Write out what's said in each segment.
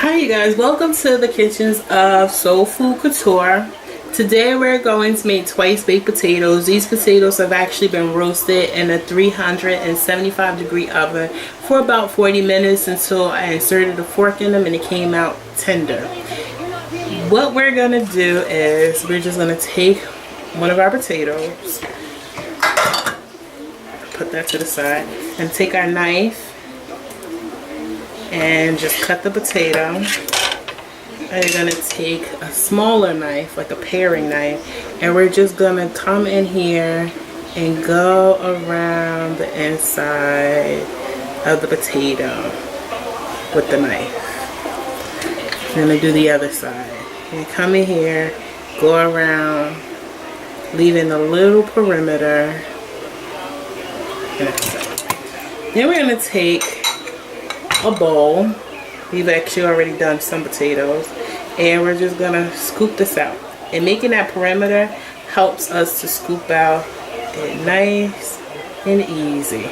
Hi you guys, welcome to the kitchens of Soul Food Couture. Today we're going to make twice baked potatoes. These potatoes have actually been roasted in a 375-degree oven for about 40 minutes until I inserted a fork in them and it came out tender. What we're going to do is we're just going to take one of our potatoes, put that to the side, and take our knife and just cut the potato. And you're gonna take a smaller knife, like a paring knife, and we're just gonna come in here and go around the inside of the potato with the knife. I'm gonna do the other side. And come in here, go around, leaving a little perimeter. Then we're gonna take a bowl. We've actually already done some potatoes, and we're just gonna scoop this out. And making that perimeter helps us to scoop out it nice and easy.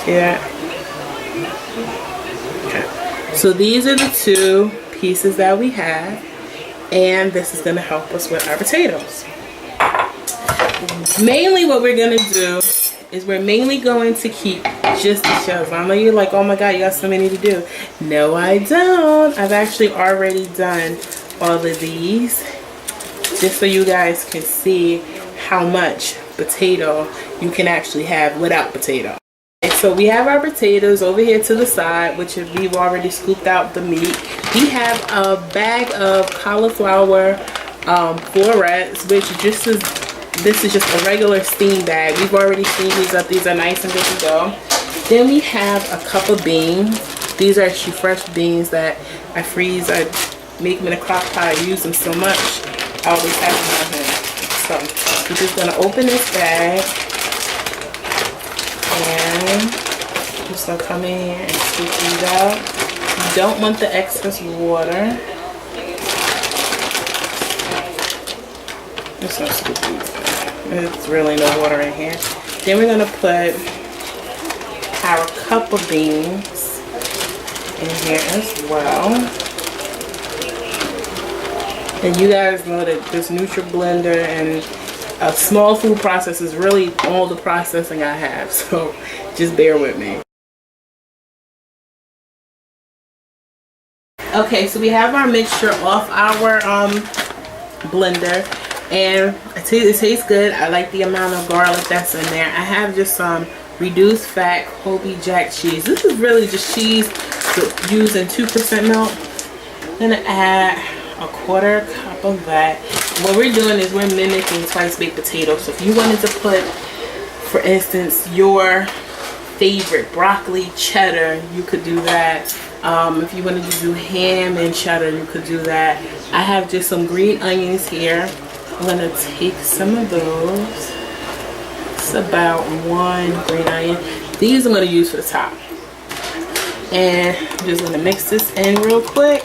See that? Okay. So these are the two pieces that we have, and this is gonna help us with our potatoes. Mainly what we're gonna do is we're mainly going to keep just the shells. I know you're like, oh my god, you got so many to do. No, I don't. I've actually already done all of these just so you guys can see how much potato you can actually have without potato. Okay, so we have our potatoes over here to the side, which we've already scooped out the meat. We have a bag of cauliflower florets, which this is just a regular steam bag. We've already steamed these up. These are nice and good to go. Then we have a cup of beans. These are actually fresh beans that I freeze. I make them in a crock pot. I use them so much. I always have them on hand. So we're just going to open this bag. And I'm just going to come in here and scoop these out. You don't want the excess water. I'm just going to scoop these. There's really no water in here. Then we're going to put our cup of beans in here as well. And you guys know that this Blender and a small food processor is really all the processing I have. So just bear with me. Okay, so we have our mixture off our blender. And it tastes good. I like the amount of garlic that's in there. I have just some reduced fat Colby Jack cheese. This is really just cheese using 2% milk. I'm gonna add a 1/4 cup of that. What we're doing is we're mimicking twice baked potatoes. So if you wanted to put, for instance, your favorite broccoli cheddar, you could do that. If you wanted to do ham and cheddar, you could do that. I have just some green onions here. I'm going to take some of those. It's about 1 green onion. These I'm going to use for the top. And I'm just going to mix this in real quick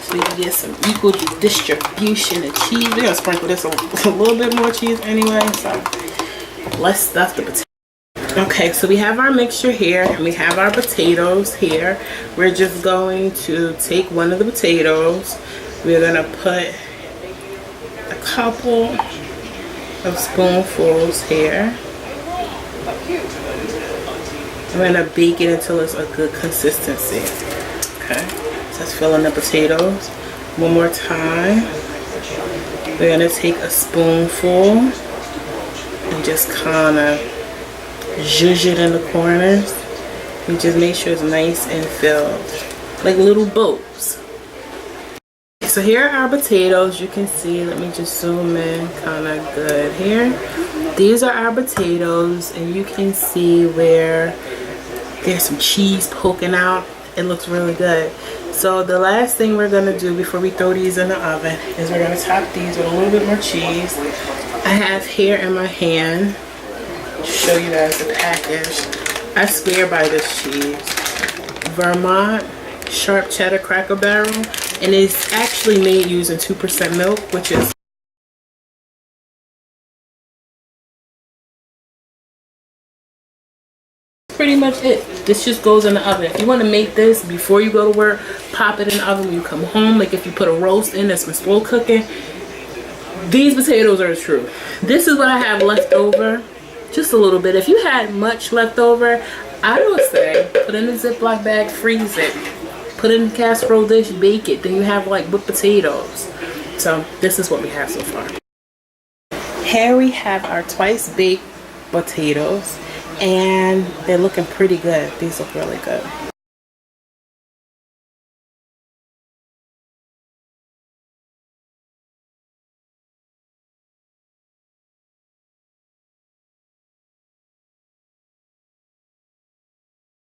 so you can get some equal distribution of cheese. We're going to sprinkle this a little bit more cheese anyway. So let's stuff the potato. Okay, so we have our mixture here and we have our potatoes here. We're just going to take one of the potatoes. We're going to put a couple of spoonfuls here. I'm going to bake it until it's a good consistency. Okay, so let's fill in the potatoes one more time. We're going to take a spoonful and just kind of zhuzh it in the corners. And just make sure it's nice and filled, like little boats. So here are our potatoes. You can see, let me just zoom in kind of good here. These are our potatoes, and you can see where there's some cheese poking out. It looks really good. So the last thing we're going to do before we throw these in the oven is we're going to top these with a little bit more cheese. I have here in my hand, show you guys the package. I swear by this cheese. Vermont Sharp Cheddar Cracker Barrel. And it's actually made using 2% milk, which is pretty much it. This just goes in the oven. If you want to make this before you go to work, pop it in the oven when you come home. Like if you put a roast in that's been slow cooking, these potatoes are true. This is what I have left over, just a little bit. If you had much left over, I would say put in a Ziploc bag, freeze it, put it in a casserole dish, bake it. Then you have like whipped potatoes. So this is what we have so far. Here we have our twice baked potatoes, and they're looking pretty good. These look really good.